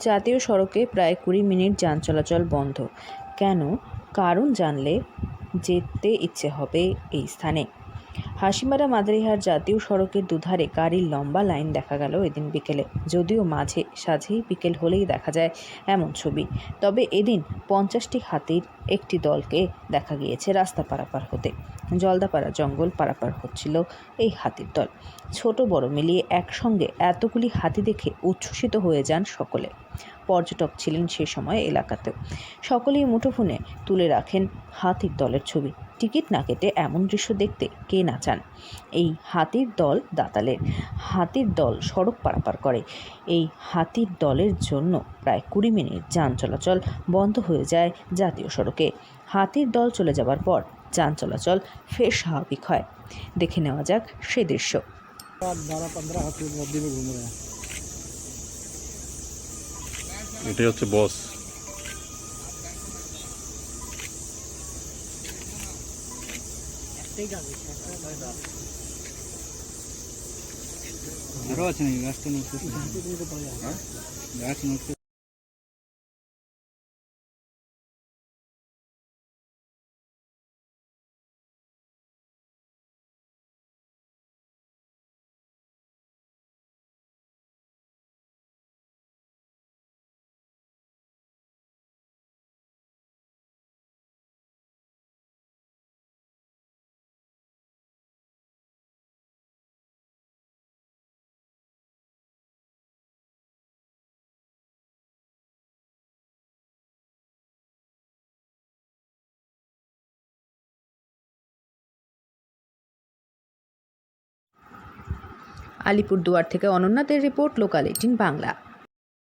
জাতীয় সড়কে প্রায় ২০ মিনিট যান চলাচল বন্ধ। কেন? কারণ জানলে যেতে ইচ্ছে হবে এই স্থানে। হাসিমারা মাদারিহাট জাতীয় সড়কের দুধারে গাড়ির লম্বা লাইন দেখা গেল এদিন বিকেলে। যদিও মাঝে সাঝেই বিকেল হলেই দেখা যায় এমন ছবি, তবে এদিন ৫০টি হাতির একটি দলকে দেখা গিয়েছে রাস্তা পারাপার হতে। জলদাপাড়া জঙ্গল পারাপার হচ্ছিল এই হাতির দল। ছোট বড় মিলিয়ে একসঙ্গে এতগুলি হাতি দেখে উচ্ছ্বসিত হয়ে যান সকলে। পর্যটক ছিলেন সে সময় এলাকাতেও। সকলেই মুঠোফোনে তুলে রাখেন হাতির দলের ছবি। টিকিট না কেটে এমন দৃশ্য দেখতে কে না চান। এই হাতির দল দাতালের। হাতির দল সড়ক পারাপার করে। এই হাতির দলের জন্য প্রায় ২০ মিনিট যান চলাচল বন্ধ হয়ে যায় জাতীয় সড়কে। হাতির দল চলে যাবার পর যান চলাচল ফের স্বাভাবিক হয়। দেখে নেওয়া যাক সে দৃশ্য। 12-15 हाथी नदी में घूम रहे हैं। এটাই হচ্ছে বস। আরো আছে নাকি? গাছটা নোট করতে গাছ নোট করতে আলিপুরদুয়ার থেকে অনন্যাদের রিপোর্ট, লোকাল 18 বাংলা।